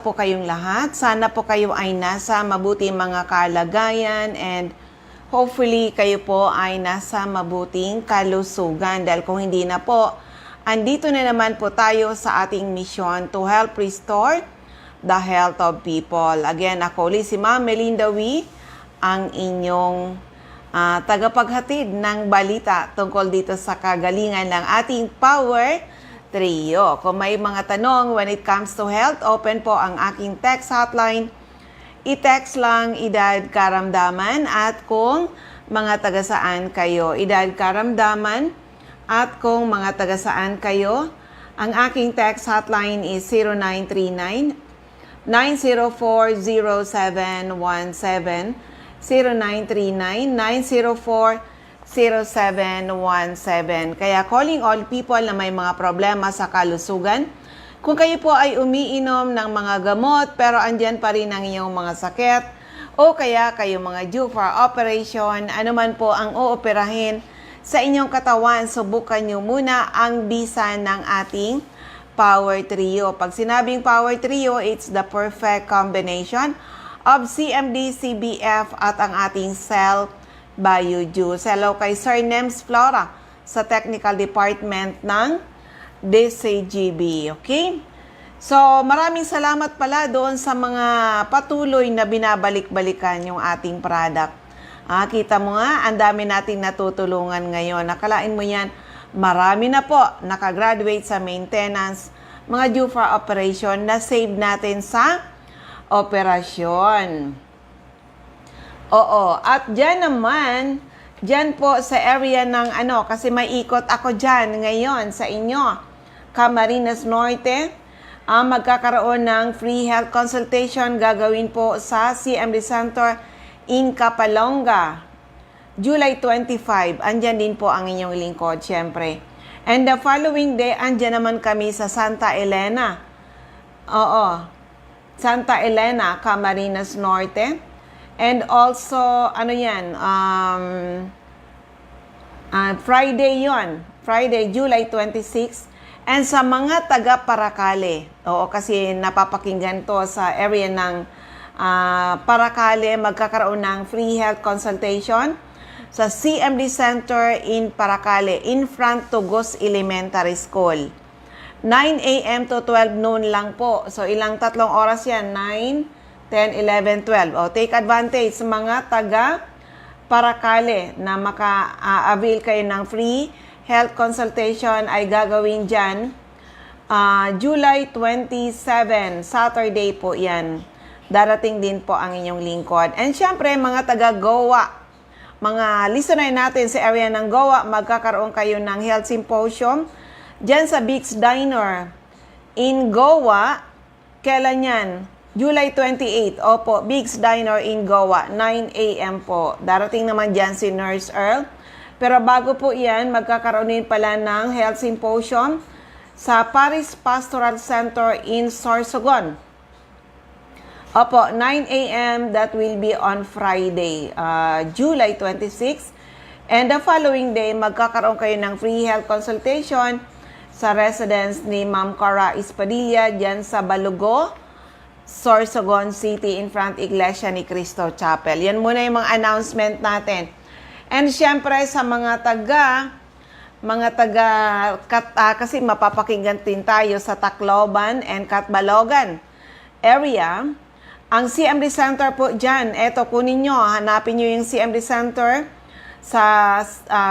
Po kayong lahat. Sana po kayo ay nasa mabuting mga kalagayan and hopefully kayo po ay nasa mabuting kalusugan. Dahil kung hindi na po, andito na naman po tayo sa ating mission to help restore the health of people. Again, ako ulit si Ma'am Melinda Wee, ang inyong tagapaghatid ng balita tungkol dito sa kagalingan ng ating Power Trio. Kung may mga tanong when it comes to health, open po ang aking text hotline. I-text lang edad karamdaman at kung mga taga-saan kayo. Edad karamdaman at kung mga taga-saan kayo. Ang aking text hotline is 0939 9040717 0939 9040717. Kaya calling all people na may mga problema sa kalusugan. Kung kayo po ay umiinom ng mga gamot pero andyan pa rin ang inyong mga sakit o kaya kayo mga due for operation, anuman po ang ooperahin sa inyong katawan, subukan nyo muna ang bisa ng ating Power Trio. Pag sinabing Power Trio, it's the perfect combination of CMD, CBF at ang ating Cell BioJuice. Hello kay Sir Nems Flora sa Technical Department ng DCGB. Okay? So, maraming salamat pala doon sa mga patuloy na binabalik-balikan yung ating product. Kita mo nga, ang dami nating natutulungan ngayon. Nakalain mo yan, marami na po nakagraduate sa maintenance, mga due for operation na save natin sa operasyon. Oo, at dyan naman, dyan po sa area ng kasi may ikot ako dyan ngayon sa inyo, Camarines Norte, magkakaroon ng free health consultation gagawin po sa CMD Center in Capalonga, July 25. Andyan din po ang inyong lingkod, syempre. And the following day, andyan naman kami sa Santa Elena. Oo, Santa Elena, Camarines Norte. And also, Friday yon, Friday, July 26. And sa mga taga-Paracale, kasi napapakinggan to sa area ng Paracale, magkakaroon ng free health consultation sa CMD Center in Paracale, in front to Gus Elementary School. 9 a.m. to 12 noon lang po. So, ilang tatlong oras yan? 9, 10, 11, 12. Take advantage sa mga taga-Paracale na maka-avail kayo ng free health consultation ay gagawin dyan. July 27, Saturday po yan. Darating din po ang inyong lingkod. And syempre, mga taga-Goa, mga listener natin sa area ng Goa, magkakaroon kayo ng health symposium dyan sa Big's Diner in Goa. Kailan yan? July 28, opo, Big's Diner in Goa, 9 a.m. po. Darating naman dyan si Nurse Earl. Pero bago po yan, magkakaroon din pala ng health symposium sa Paris Pastoral Center in Sorsogon. Opo, 9 a.m. That will be on Friday, July 26. And the following day, magkakaroon kayo ng free health consultation sa residence ni Ma'am Cara Espadilla dyan sa Balugo, Sorsogon City, in front Iglesia ni Cristo Chapel. Yan muna yung mga announcement natin. And syempre sa mga taga kasi mapapakinggan din tayo sa Tacloban and Catbalogan area. Ang CMD Center po dyan, eto kunin nyo, hanapin nyo yung CMD Center sa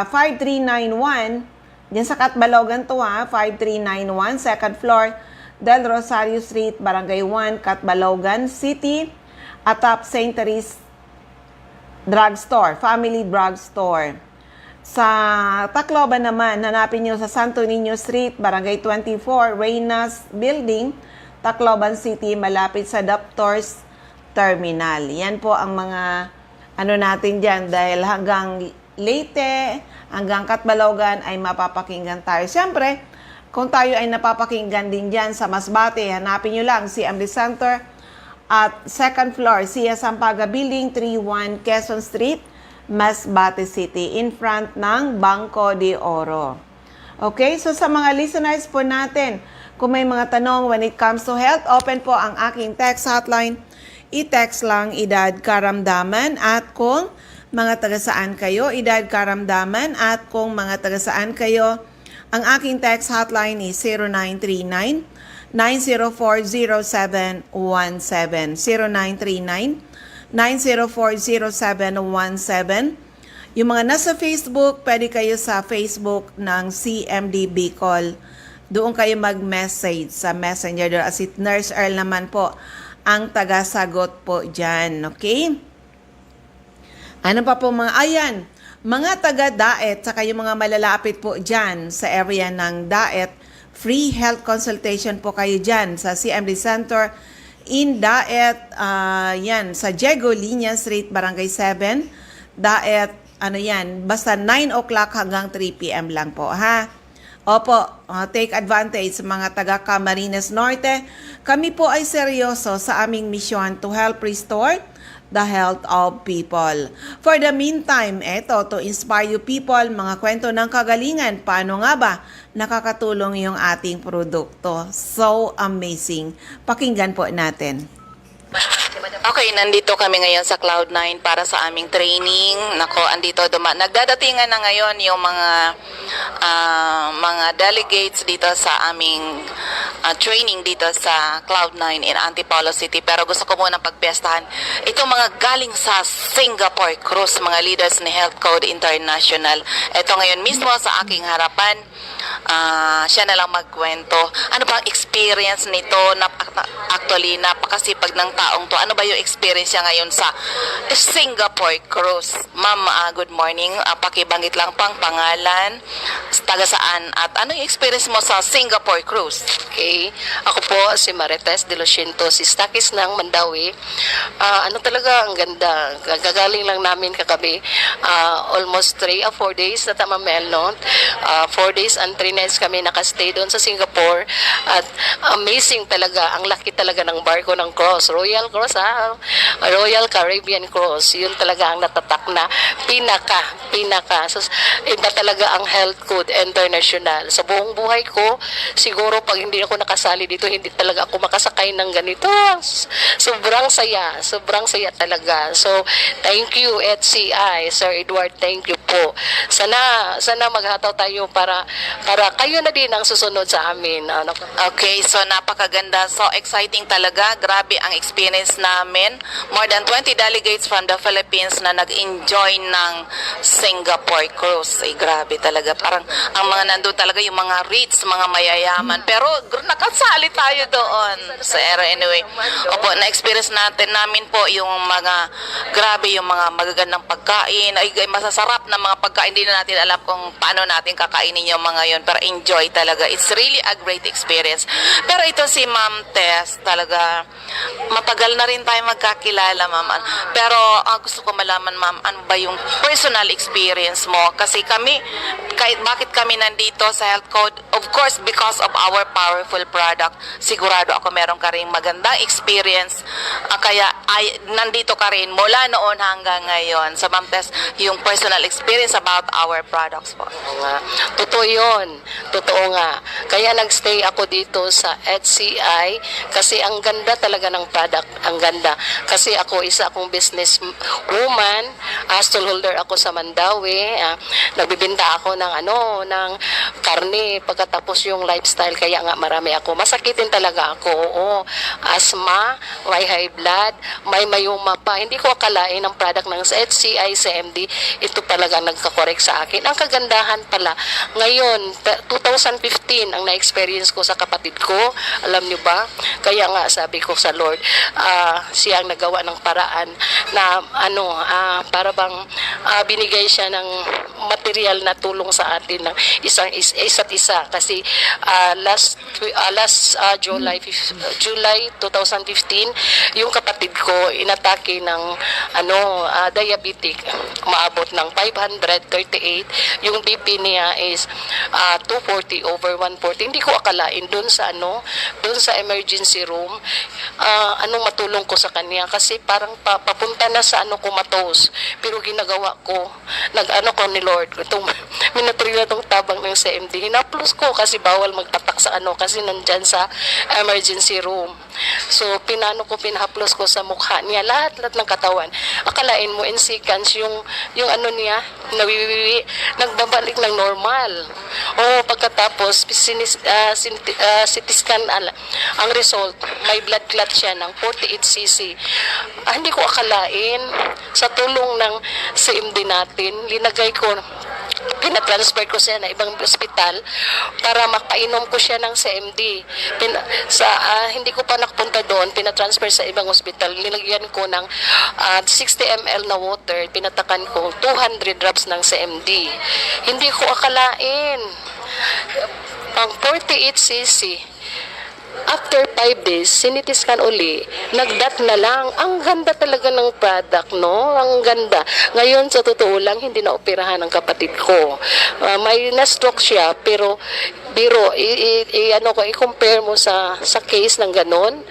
5391, dyan sa Catbalogan to 5391, second floor, Del Rosario Street, Barangay 1, Catbalogan City, atop St. Therese Drugstore, Family Drugstore. Sa Tacloban naman, hanapin nyo sa Santo Niño Street, Barangay 24, Reynas Building, Tacloban City, malapit sa Doctors Terminal. Yan po ang mga natin dyan dahil hanggang Leyte, hanggang Catbalogan ay mapapakinggan tayo. Siyempre, kung tayo ay napapakinggan din dyan sa Masbate, hanapin nyo lang si CMD Center at second floor, Sia Sampaga Building, 31 Quezon Street, Masbate City, in front ng Banco de Oro. Okay, so sa mga listeners po natin, Kung may mga tanong when it comes to health, open po ang aking text hotline. I-text lang edad karamdaman at kung mga taga-saan kayo, edad karamdaman at kung mga taga-saan kayo, ang aking text hotline is 0939 9040717 0939 9040717. Yung mga nasa Facebook, pwede kayo sa Facebook ng CMD Bicol. Doon kayo mag-message sa Messenger. As it Nurse Earl naman po ang taga-sagot po dyan. Okay? Ano pa po mga, ayan, mga taga-Daet, saka yung mga malalapit po dyan sa area ng Daet, free health consultation po kayo dyan sa CMD Center in Daet, yan, sa Diego Linya Street, Barangay 7, Daet, ano yan, basta 9 o'clock hanggang 3 p.m. lang po, ha? Opo, take advantage mga taga Camarines Norte. Kami po ay seryoso sa aming misyon to help restore the health of people. For the meantime, eto, to inspire you people, mga kwento ng kagalingan, paano nga ba nakakatulong yung ating produkto? So amazing. Pakinggan po natin. Okay, nandito kami ngayon sa Cloud9 para sa aming training. Nako, andito nagdadatingan na ngayon yung mga delegates dito sa aming training dito sa Cloud9 in Antipolo City. Pero gusto ko muna pagpiestahan itong mga galing sa Singapore Cruise, mga leaders ni Health Code International. Ito ngayon mismo sa aking harapan. Siya na lang magkwento. Ano ba ang experience nito? Actually, napakasipag ng taong to. Ano ba yung experience niya ngayon sa Singapore Cruise? Ma'am, good morning. Pakibanggit lang pang pangalan, taga saan, at ano yung experience mo sa Singapore Cruise? Okay. Ako po si Marites de los Cientos, si Stakis ng Mandawi. Ano talaga, ang ganda. Gagaling lang namin kagabi. Almost 3 or 4 days na tama no? 4 days and 3 nights kami nakastay doon sa Singapore. At amazing talaga. Ang laki talaga ng barko ng Cross. Royal Cross, ha? Royal Caribbean Cross. Yun talaga ang natatak na pinaka. So, iba talaga ang Health Code International. Sa buong buhay ko, siguro pag hindi ako nakasali dito, hindi talaga ako makasakay ng ganito. Sobrang saya talaga. So, thank you HCI, Sir Edward, thank you po. Sana maghataw tayo para kayo na din ang susunod sa amin. Okay, so napakaganda. So exciting talaga. Grabe ang experience namin. More than 20 delegates from the Philippines na nag-enjoy ng Singapore Cruise. Ay, grabe talaga. Parang ang mga nandun talaga yung mga rich, mga mayayaman. Pero nakasali tayo doon sa era anyway. Opo, na-experience namin po yung mga grabe, yung mga magagandang pagkain. Ay, masasarap na mga pagkain. Hindi na natin alam kung paano natin kakainin yung mga yun. Pero enjoy talaga. It's really a great experience. Pero ito si Ma'am Tess, talaga matagal na rin tayo magkakilala, Ma'am. Pero gusto ko malaman, Ma'am, ano ba yung personal experience mo? Kasi kami, bakit kami nandito sa Health Code? Of course, because of our powerful product. Sigurado ako meron ka rin magandang experience. Kaya nandito ka rin mula noon hanggang ngayon. So, Ma'am Tess, yung personal experience about our products po. Totoo yun. Totoo nga. Kaya nagstay ako dito sa HCI kasi ang ganda talaga ng product. Ang ganda. Kasi ako, isa akong business woman, stallholder ako sa Mandawi. Nagbibinta ako ng ng karne pagkatapos yung lifestyle. Kaya nga marami ako. Masakitin talaga ako. Oo. Asthma, may high blood, may mayuma pa. Hindi ko akalain ang product ng HCI, CMD. Ito talaga nagkakorek sa akin. Ang kagandahan pala, ngayon, 2015 ang na-experience ko sa kapatid ko. Alam niyo ba? Kaya nga sabi ko sa Lord, siya ang nagawa ng paraan na para bang binigay siya ng material na tulong sa atin ng isa't isa kasi last July 2015 yung kapatid ko inatake ng diabetic, maabot ng 538, yung BP niya is 240/140. Hindi ko akalain doon sa emergency room, anong matulong ko sa kanya kasi parang papunta na sa comatose. Pero ginagawa ko, ko ni Lord, itong minatrila tong tabang ng CMD. Hinaplos ko kasi bawal magpatak sa kasi nandyan sa emergency room. So, pinahaplos ko sa mukha niya, lahat ng katawan. Akalain mo, in seconds, yung niya, nawiwiwi, nagbabalik ng normal. O, pagkatapos, CT scan, ang result, may blood clot siya ng 48cc. Hindi ko akalain, sa tulong ng CMD natin, pinatransfer ko siya na ibang ospital para makainom ko siya ng CMD. Hindi ko pa nakapunta doon, pinatransfer sa ibang ospital. Nilagyan ko ng 60 ml na water, pinatakan ko 200 drops ng CMD. Hindi ko akalain. Pang 48cc. After 5 days, sinitiskan uli, nagdat na lang. Ang ganda talaga ng product, no? Ang ganda. Ngayon, sa totoo lang, hindi na operahan ng kapatid ko. May na-stroke siya, pero biro, i-compare mo sa case ng ganon.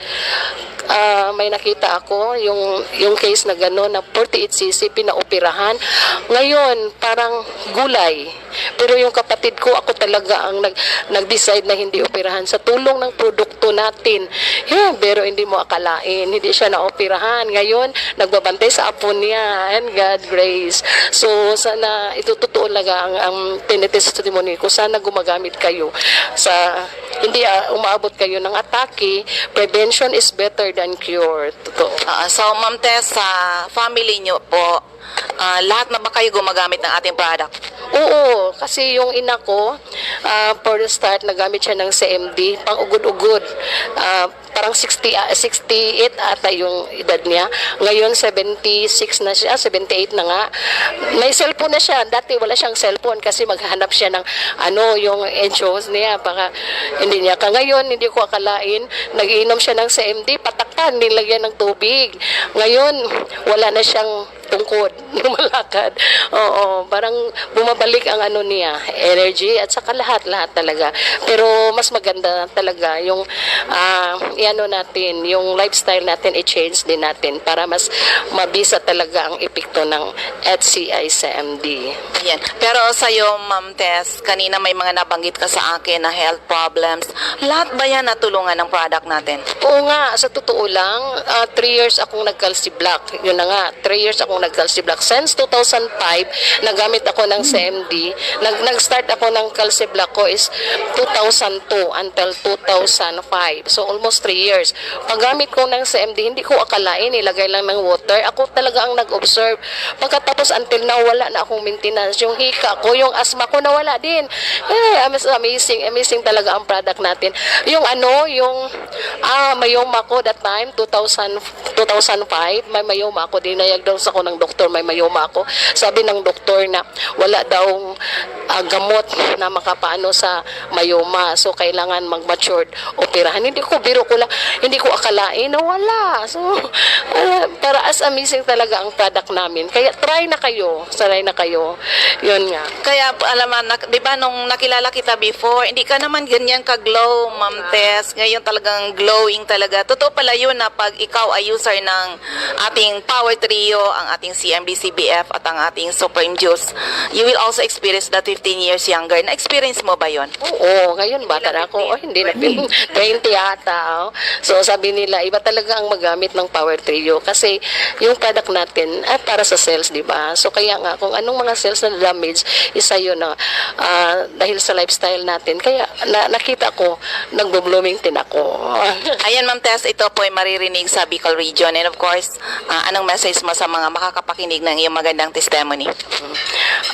May nakita ako, yung case na ganon, na 48cc, pinaoperahan. Ngayon, parang gulay. Pero yung kapatid ko, ako talaga ang nag-decide na hindi operahan sa tulong ng produkto natin. Pero hindi mo akalain, hindi siya na-operahan. Ngayon, nagbabantay sa apo niya, and God grace. So, sana, ito totoo laga ang tinetestimony ko. Sana gumagamit kayo hindi umaabot kayo ng atake. Prevention is better than cure. Totoo. So, Ma'am Tess, sa family niyo po, lahat na ba kayo gumagamit ng ating product? Oo, kasi yung ina ko, for the start, nagamit siya ng CMD, pang ugod-ugod. Parang 68 ata yung edad niya. Ngayon, 76 na siya, 78 na nga. May cellphone na siya. Dati wala siyang cellphone kasi maghahanap siya ng yung enchos niya. Baka hindi niya. Ngayon, hindi ko akalain, nag-iinom siya ng CMD, patakpan, nilagyan ng tubig. Ngayon, wala na siyang tungkod, lumalakad. Oo, parang bumabalik ang niya, energy at saka lahat talaga. Pero mas maganda talaga yung natin, yung lifestyle natin i-change din natin para mas mabisa talaga ang epekto ng HCI CMD. Yan. Pero sa'yo, Ma'am Tess, kanina may mga nabanggit ka sa akin na health problems. Lahat ba yan natulungan ng product natin? Oo nga, sa totoo lang, 3 years akong nag-calci block. Yun na nga, 3 years akong nag-calci block. Since 2005, nagamit ako ng CMD. Nag-start ako ng calci block ko is 2002 until 2005. So, almost 3 years. Paggamit ko ng CMD, hindi ko akalain, ilagay lang ng water. Ako talaga ang nag-observe. Pagkatapos, until now, wala na akong maintenance. Yung hika ko, yung asthma ko, nawala din. Amazing talaga ang product natin. Yung mayoma ko that time, 2005, may mayoma ako. Dinayagdaws ako ng doktor, may mayoma ako. Sabi ng doktor na wala daw gamot na makapaano sa mayoma. So, kailangan mag-matured operahan. Biro ko lang, hindi ko akalain na wala. So, para as amazing talaga ang product namin. Kaya try na kayo. Yun nga. Kaya, di ba, nung nakilala kita before, hindi ka naman ganyan ka-glow, Ma'am Tess. Ngayon talagang glowing talaga. Totoo pala yun na pag ikaw ay user ng ating Power Trio, ang ating CMD, CBF, at ang ating Supreme Juice, you will also experience that 15 years younger. Na-experience mo ba yun? Oo, ngayon bata na ako. Hindi na 20 yata. So, sabi nila, iba talaga ang magamit ng Power Trio kasi yung product natin ay para sa cells, di ba? So, kaya nga, kung anong mga cells na damage, isa yun na dahil sa lifestyle natin. Kaya, nakita ko, nagbo-blooming din ako. Ayan, Ma'am Tess, ito po ay maririnig sa Bicol Region. And of course, anong message mo sa mga makakapakinig ng iyong magandang testimony?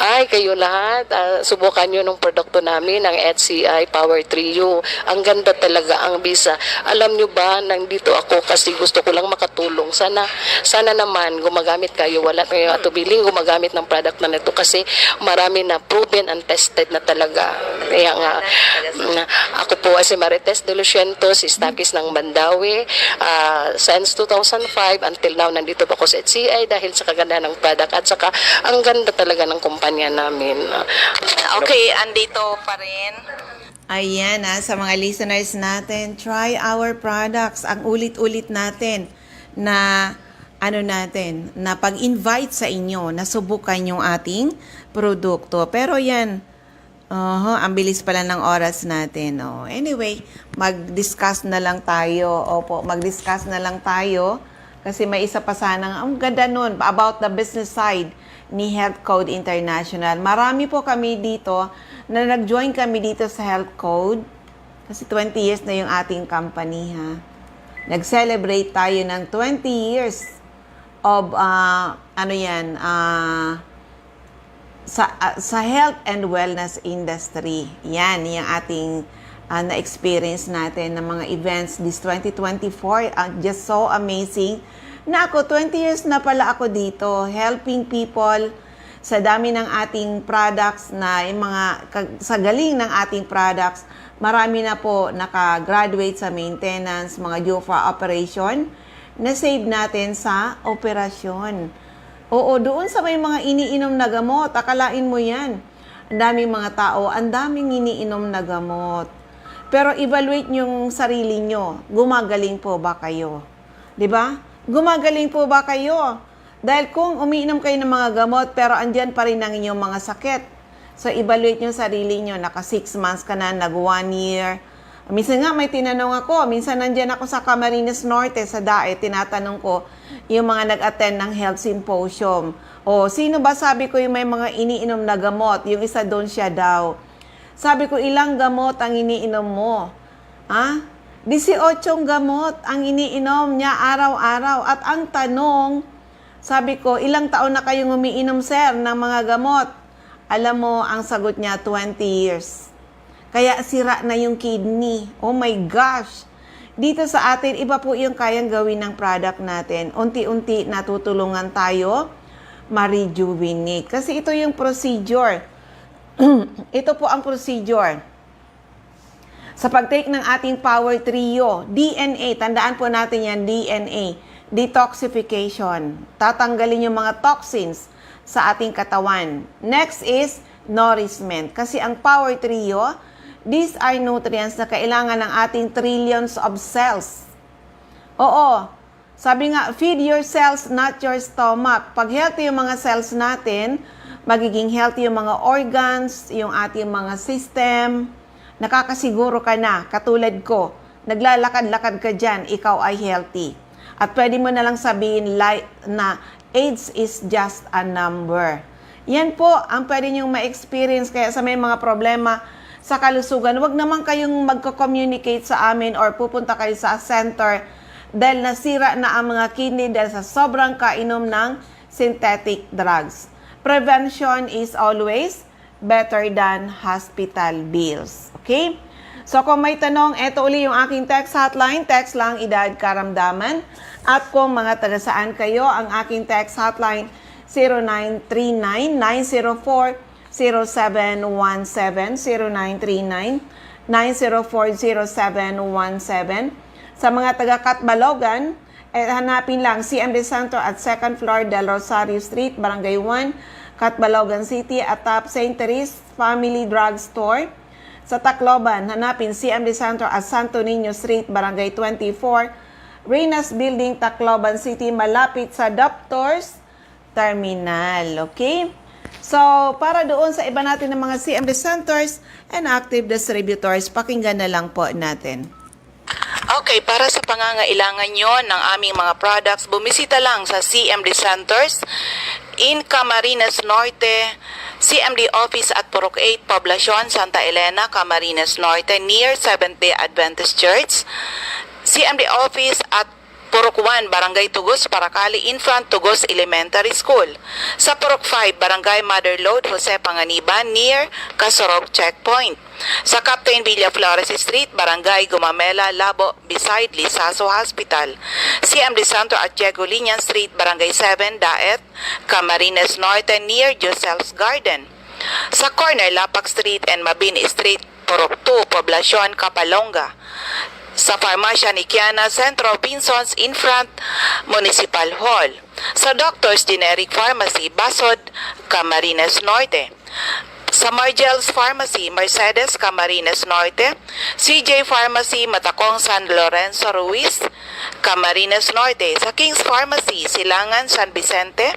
Ay, kayo lahat, subukan nyo ng produkto namin, ang HCI Power Trio. Ang ganda talaga ang bisa. Alam nyo ba, nandito ako kasi gusto ko lang makatulong. Sana naman gumagamit kayo. Wala kayo atubiling gumagamit ng product na nito kasi marami na proven and tested na talaga. Kaya nga, ako po ay si Marites de Lucientos, si Stakis ng Mandawi. Since 2005 until now, nandito pa ako sa HCI dahil sa kaganda ng product at saka ang ganda talaga ng kumpanya namin. Okay, andito pa rin Ayan sa mga listeners natin, try our products. Ang ulit-ulit natin na na pag-invite sa inyo na subukan yung ating produkto. Pero yan, ang bilis pala ng oras natin. Anyway, mag-discuss na lang tayo. Opo, mag-discuss na lang tayo kasi may isa pa sanang, ang ganda nun, about the business side ni Health Code International. Marami po kami dito na nag-join kami dito sa Health Code kasi 20 years na yung ating company ha. Nag-celebrate tayo ng 20 years of sa health and wellness industry. Yan yung ating na-experience natin ng mga events this 2024. Just so amazing na ako 20 years na pala ako dito helping people sa dami ng ating products na yung mga sa galing ng ating products, marami na po naka-graduate sa maintenance, mga due for operation, na save natin sa operasyon. Oo, doon sa may mga iniinom na gamot, akalain mo yan. Ang daming mga tao, ang daming iniinom na gamot. Pero evaluate yung sarili nyo. Gumagaling po ba kayo? 'Di ba? Gumagaling po ba kayo? Dahil kung umiinom kayo ng mga gamot, pero andyan pa rin ang inyong mga sakit. So, evaluate nyo sarili nyo. Naka 6 months ka na, nag 1 year. Minsan nga, may tinanong ako. Minsan nandyan ako sa Camarines Norte, sa DAE. Tinatanong ko yung mga nag-attend ng health symposium. O, sino ba sabi ko yung may mga iniinom na gamot? Yung isa doon siya daw. Sabi ko, ilang gamot ang iniinom mo? 18 gamot ang iniinom niya araw-araw. At ang tanong, sabi ko, ilang taon na kayong umiinom, sir, ng mga gamot? Alam mo, ang sagot niya, 20 years. Kaya sira na yung kidney. Oh my gosh! Dito sa atin, iba po yung kayang gawin ng product natin. Unti-unti natutulungan tayo ma-rejuvenate. Kasi ito yung procedure. Ito po ang procedure. Sa pag-take ng ating Power Trio, DNA, tandaan po natin yan, DNA, detoxification. Tatanggalin yung mga toxins sa ating katawan. Next is nourishment. Kasi ang Power Trio, these are nutrients na kailangan ng ating trillions of cells. Oo, sabi nga, feed your cells, not your stomach. Pag healthy yung mga cells natin, magiging healthy yung mga organs, yung ating mga system, nakakasiguro ka na, katulad ko, naglalakad-lakad ka dyan, ikaw ay healthy. At pwede mo na lang sabihin na age is just a number. Yan po ang pwede niyong ma-experience. Kaya sa may mga problema sa kalusugan, huwag naman kayong magko-communicate sa amin or pupunta kayo sa center dahil nasira na ang mga kidney dahil sa sobrang kainom ng synthetic drugs. Prevention is always better than hospital bills. Okay? So kung may tanong, eto uli yung aking text hotline. Text lang, edad, karamdaman. At kung mga taga saan kayo, ang aking text hotline 0939-904-0717, 0939-904-0717. Sa mga taga Catbalogan, hanapin lang CMD Center at 2nd floor Del Rosario Street, Barangay 1, Catbalogan City, at top St. Therese Family Drug Store. Sa Tacloban, hanapin CMD Center at Santo Niño Street, Barangay 24, Reynas Building, Tacloban City, malapit sa Doctors Terminal. Okay? So, para doon sa iba natin ng mga CMD Centers and active distributors, pakinggan na lang po natin. Okay, para sa pangangailangan nyo ng aming mga products, bumisita lang sa CMD Centers in Camarines Norte, CMD Office at Purok 8, Poblacion, Santa Elena, Camarines Norte, near Seventh-day Adventist Church, CMD Office at Purok 1, Barangay Tugos, Paracali, in front Tugos Elementary School. Sa Purok 5, Barangay Mother Lode, Jose Panganiban, near Casorog Checkpoint. Sa Captain Villa Flores Street, Barangay Gumamela, Labo, beside Lisaso Hospital. CMD Santo at Diego Linian Street, Barangay 7, Daet, Camarines Norte, near Josel's Garden. Sa corner, Lapak Street and Mabini Street, Purok 2, Poblacion, Capalonga. Sa Farmasya ni Kiana, Centro Pinsons, in front Municipal Hall. Sa Doctor's Generic Pharmacy, Basod, Camarines Norte. Sa Sa Margel's Pharmacy, Mercedes, Camarines Norte. CJ Pharmacy, Matacong, San Lorenzo, Ruiz, Camarines Norte. Sa King's Pharmacy, Silangan, San Vicente,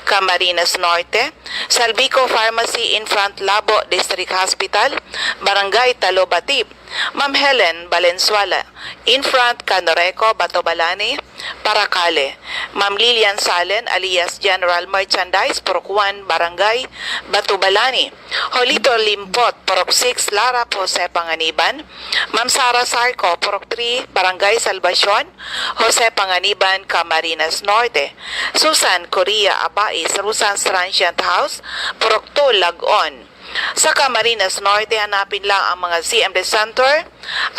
Camarines Norte. Salvico Pharmacy, Infront Labo District Hospital, Barangay Talobatip. Ma'am Helen Valenzuela, Infront Canoreco, Batobalani, Paracale. Ma'am Lilian Salen, alias General Merchandise, Purok 1, Barangay Batubalani. Jolito Limpot, Purok 6, Lara, Jose Panganiban. Ma'am Sara Sarco, Purok 3, Barangay Salvacion, Jose Panganiban, Camarines Norte. Susan Correa Abais, Rusans Transient House, Purok 2, Lagon. Sa Camarines Norte, hanapin lang ang mga CMD Center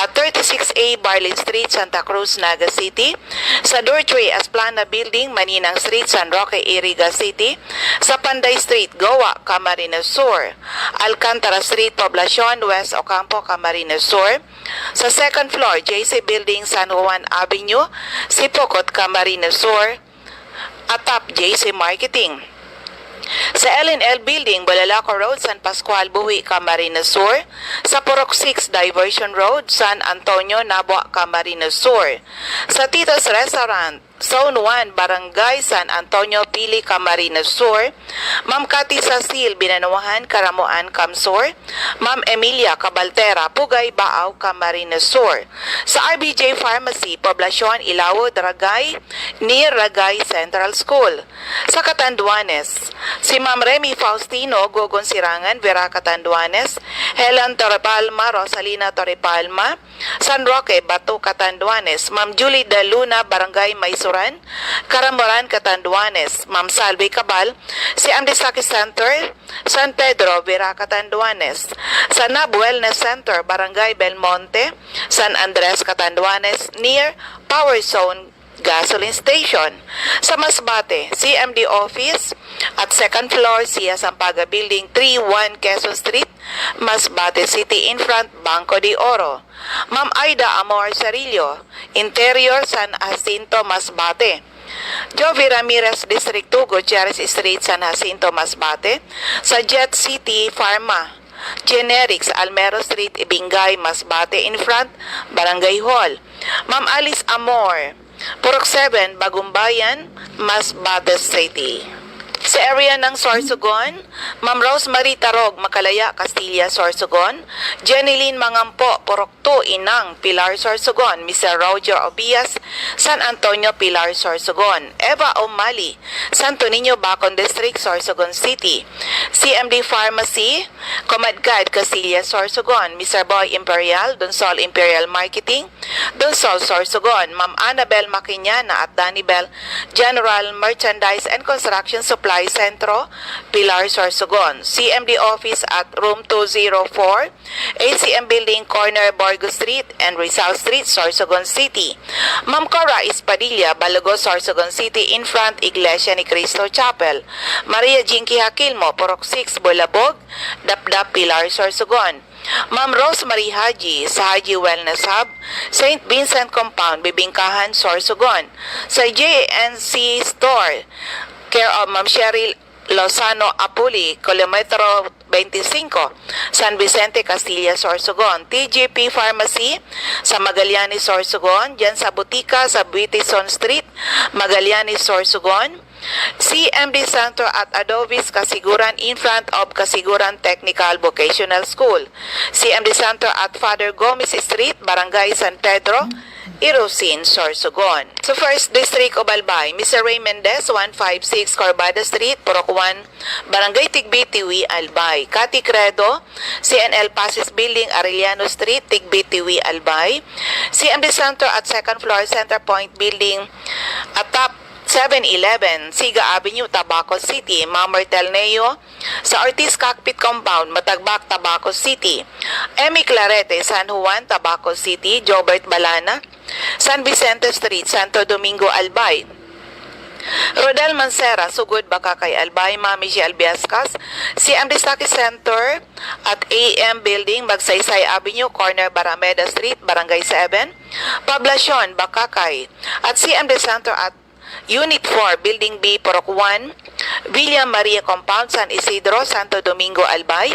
at 36A Barlin Street, Santa Cruz, Naga City. Sa Dortry Asplana Building, Maninang Street, San Roque, Iriga City. Sa Panday Street, Goa, Camarines Sur. Alcantara Street, Poblacion, West Ocampo, Camarines Sur. Sa second floor, JC Building, San Juan Avenue, Sipocot, Camarines Sur. Atap, JC Marketing. Sa L&L Building, Balalaco Road, San Pascual, Buhi, Camarines Sur. Sa Purok 6 Diversion Road, San Antonio, Nabua, Camarines Sur. Sa Tito's Restaurant, Zone 1, Barangay San Antonio, Pili, Camarines Sur. Ma'am Cathy Sasil, Binanuahan, Karamuan, Camsur. Ma'am Emilia Cabaltera, Pugay, Baaw, Camarines Sur. Sa RBJ Pharmacy, Poblacion, Ilawo, Dragay, near Ragay Central School. Sa Catanduanes, si Ma'am Remy Faustino, Gogon Sirangan, Vera Catanduanes. Helen Torrepalma, Rosalina Torrepalma, San Roque, Batu, Catanduanes. Ma'am Julie De Luna, Barangay Maisuran, Caramoran, Catanduanes. Ma'am Salvi Cabal, si Amdisaki Center, San Pedro, Vera, Catanduanes. Sa Nab Wellness Center, Barangay Belmonte, San Andres, Catanduanes, near Power Zone Gasoline Station. Sa Masbate, CMD Office at second floor, Sia Sampaga Building, 31 Quezon Street, Masbate City, in front Banco de Oro. Ma'am Aida Amor Sarillo, Interior, San Jacinto, Masbate. Jovi Ramirez, District 2, Gutierrez Street, San Jacinto, Masbate. Sa Jet City Pharma Generics, Almero Street, Ibingay, Masbate, in front Barangay Hall. Ma'am Alice Amor, Purok 7, Bagumbayan, Masbate City. Sa area ng Sorsogon, Ma'am Rosemary Tarog, Makalaya, Castilla, Sorsogon. Jeneline Mangampo, Purok 2, Inang, Pilar, Sorsogon. Mr. Roger Obias, San Antonio, Pilar, Sorsogon. Eva O'Malley, Santo Niño, Bacon District, Sorsogon City. CMD Pharmacy, Comadgad, Castilla, Sorsogon. Mr. Boy Imperial, Donsol Imperial Marketing, Donsol, Sorsogon. Ma'am Annabel Maquiñana at Danny Bell, General Merchandise and Construction Supply Centro, Pilar, Sorsogon. CMD Office at Room 204, ACM Building, Corner, Borgo Street and Rizal Street, Sorsogon City. Ma'am Cora Espadilla, Balago, Sorsogon City, in front Iglesia ni Cristo Chapel. Maria Jinky Hakilmo, Purok 6, Bulabog, Dapdap, Pilar, Sorsogon. Ma'am Rosemary Haji, sa Haji Wellness Hub, St. Vincent Compound, Bibingkahan, Sorsogon. Sa JNC Store, care of Ma'am Cheryl Lozano Apuli, kilometro 25, San Vicente, Castilla, Sorsogon. TGP Pharmacy sa Magallanes, Sorsogon. Diyan sa Butika sa Buitison Street, Magallanes, Sorsogon. CMD Center at Adobe's Kasiguran, in front of Kasiguran Technical Vocational School. CMD Center at Father Gomez Street, Barangay San Pedro, Irosin, Sorsogon. So First District of Albay, Mr. Ray Mendez, 156 Corbada Street, Purok 1, Barangay Tigbi, Tiwi, Albay. Cathy Credo, CNL Passes Building, Arellano Street, Tigbi, Tiwi, Albay. CMD Center at second floor, Center Point Building, atap 7-Eleven, Siga Avenue, Tabaco City. Ma'am Martel Neo, sa Ortiz Cockpit Compound, Matagbak, Tabaco City. Emmy Clarete, San Juan, Tabaco City. Jobert Balana, San Vicente Street, Santo Domingo, Albay. Rodel Mancera, Sugod, Bakakay, Albay. Mami G. Albiascas, CMD Saki Center at AM Building, Magsaysay Avenue, Corner Barameda Street, Barangay 7. Poblacion, Bakakay. At CMD Center at Unit 4, Building B, Purok 1, Villa Maria Compound, San Isidro, Santo Domingo, Albay,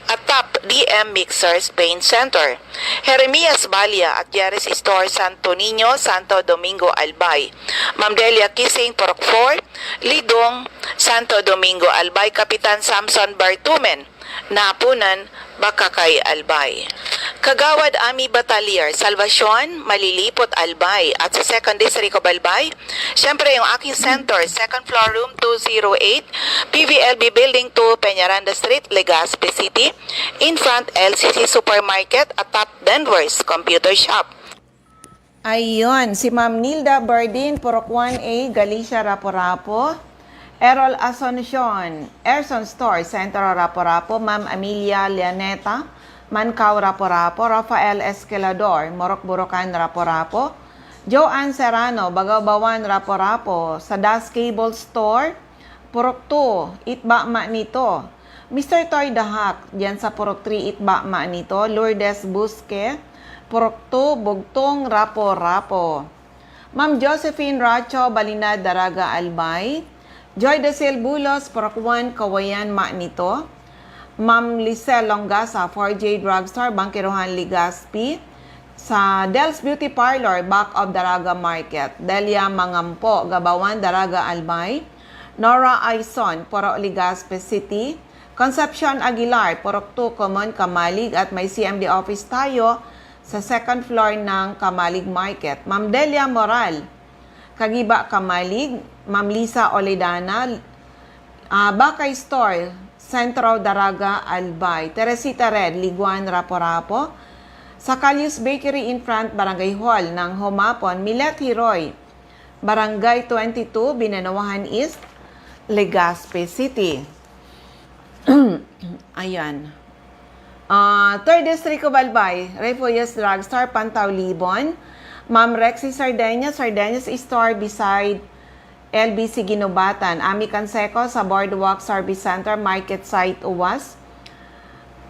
at Top DM Mixers Paint Center. Jeremias Balia at Yaris Store, Santo Niño, Santo Domingo, Albay. Ma'am Delia Kissing, Porok 4, Lidong, Santo Domingo, Albay. Kapitan Samson Bartumen, Napunan, Bakakay, Albay. Kagawad Ami Batalier, Salvacion, Malilipot, Albay. At sa 2nd District of Albay, syempre yung aking center, 2nd floor, room 208, PVLB Building 2, Peñaranda Street, Legazpi City, in front LCC Supermarket at Top Denver's Computer Shop. Ayun, si Ma'am Nilda Bardin, Purok 1A, Galicia, Rapo-Rapo. Errol Asuncion, Erson Store, Centro, Rapo-Rapo. Ma'am Amelia Lianeta, Mancao, Rapo-Rapo. Rafael Escalador, Morok Borocan, Rapo-Rapo. Joanne Serrano, Bagaw-Bawan, Rapo-Rapo. Sadas Cable Store, Purok 2, Itba Manito. Mr. Toy Dahak, diyan sa Purok 3, Itba Manito. Lourdes Busque, Purok 2, Bugtong, Rapo-Rapo. Ma'am Josephine Racho, Balinad, Daraga, Albay. Joy Decil Bulos, Purok 1, Kawayan, Manito. Ma'am Lisel Longasa, 4J Drugstore, Bangkirohan, Legazpi. Sa Del's Beauty Parlor, back of Daraga Market. Delia Mangampo, Gabawan, Daraga, Albay. Nora Aison, Purok Legazpi City. Concepcion Aguilar, Purok 2, Common, Kamalig. At may CMD office tayo sa 2nd floor ng Kamalig Market. Ma'am Delia Moral, Kagiba, Kamalig. Ma'am Lisa Oledana, Bakay Store, Centro, Daraga, Albay. Teresita Red, Liguan, Rapo-Rapo. Sa Calius Bakery in front, Barangay Hall ng Humapon. Milet Hiroy, Barangay 22, Binanawahan East, Legazpi City. Ayan. 3rd District of Albay, Refugios Drugstore, Pantaw, Libon. Ma'am Rexy Sardeñas, Sardeñas Store beside LBC Ginubatan. Ami Canseco sa Boardwalk Service Center, Market Site, Uwas.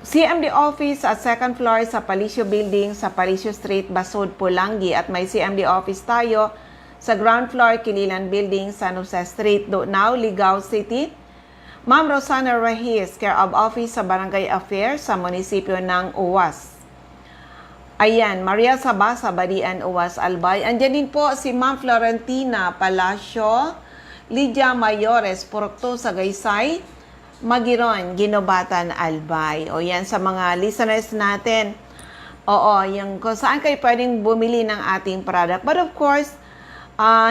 CMD Office at 2nd floor sa Palicio Building sa Palicio Street, Basud, Pulangi. At may CMD Office tayo sa ground floor, Kililan Building, San Jose Street, Now, Ligao City. Ma'am Rosana Rahis, Care of Office sa Barangay Affairs sa munisipyo ng Uwas. Ayan, Maria Sabasa, Badian, Uwas, Albay. Andyan din po si Ma'am Florentina Palacio, Lydia Mayores, Purok 2, Sagaysay, Magiron, Ginobatan, Albay. O yan sa mga listeners natin. Oo, yung kung saan kayo pwedeng bumili ng ating product. But of course,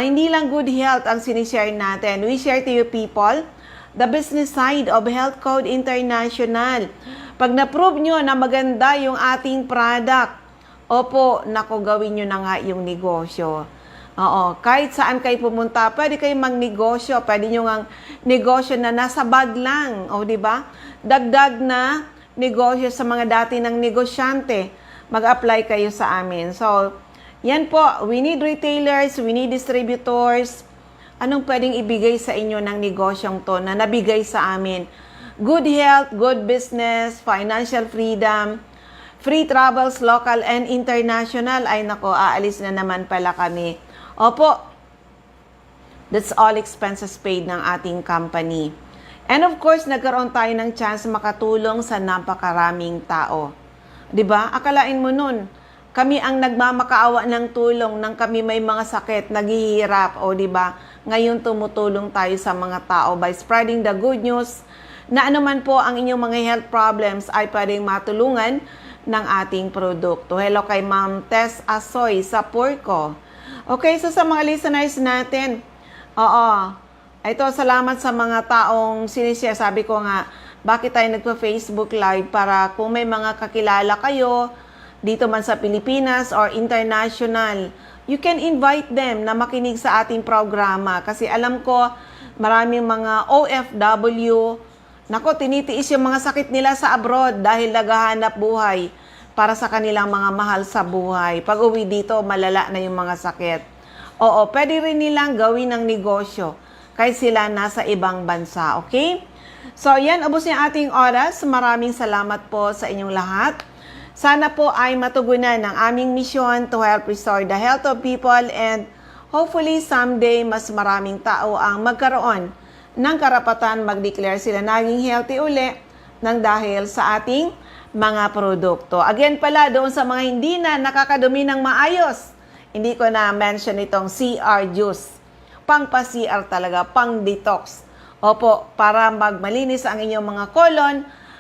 hindi lang good health ang sinishare natin. We share to you people the business side of Health Code International. Pag na-prove nyo na maganda yung ating product, opo, naku, gawin nyo na nga yung negosyo. Oo, kahit saan kayo pumunta, pwede kayo magnegosyo, pwede nyo nga negosyo na nasa bag lang, o di ba? Dagdag na negosyo sa mga dati ng negosyante, mag-apply kayo sa amin. So, yan po, we need retailers, we need distributors. Anong pwedeng ibigay sa inyo ng negosyong to na nabigay sa amin? Good health, good business, financial freedom, free travels, local and international. Ay nako, aalis na naman pala kami. Opo, that's all expenses paid ng ating company. And of course, nagkaroon tayo ng chance makatulong sa napakaraming tao. 'Di ba? Akalain mo nun, kami ang nagmamakaawa ng tulong nang kami may mga sakit, naghihirap, o 'di ba? Ngayon tumutulong tayo sa mga tao by spreading the good news na anuman po ang inyong mga health problems ay pwedeng matulungan ng ating produkto. Hello kay Ma'am Tess Asoy sa Porco. Okay, so sa mga listeners natin, ito, salamat sa mga taong sinishare. Sabi ko nga, bakit tayo nagpa-Facebook Live para kung may mga kakilala kayo dito man sa Pilipinas or international, you can invite them na makinig sa ating programa. Kasi alam ko, maraming mga OFW, nako, tinitiis yung mga sakit nila sa abroad dahil naghahanap buhay para sa kanilang mga mahal sa buhay. Pag uwi dito, malala na yung mga sakit. Oo, pwede rin nilang gawin ng negosyo kahit sila nasa ibang bansa, okay? So, yan, ubos yung ating oras. Maraming salamat po sa inyong lahat. Sana po ay matugunan ng aming misyon to help restore the health of people and hopefully someday mas maraming tao ang magkaroon ng karapatan mag-declare sila naging healthy uli nang dahil sa ating mga produkto. Again pala, doon sa mga hindi na nakakadumi ng maayos, hindi ko na mention itong CR juice. Pang-pa-CR talaga, pang-detox. Opo, para magmalinis ang inyong mga colon,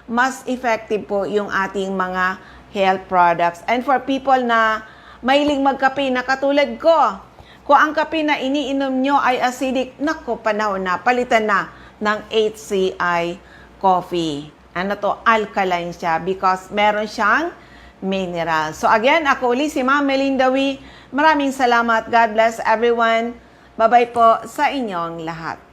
mas effective po yung ating mga health products. And for people na mahilig magkape na katulad ko, kung ang kape na iniinom nyo ay acidic, naku, panahon na, palitan na ng HCI coffee. Ano to? Alkaline siya because meron siyang mineral. So again, ako uli si Ma'am Melinda Wee. Maraming salamat. God bless everyone. Bye-bye po sa inyong lahat.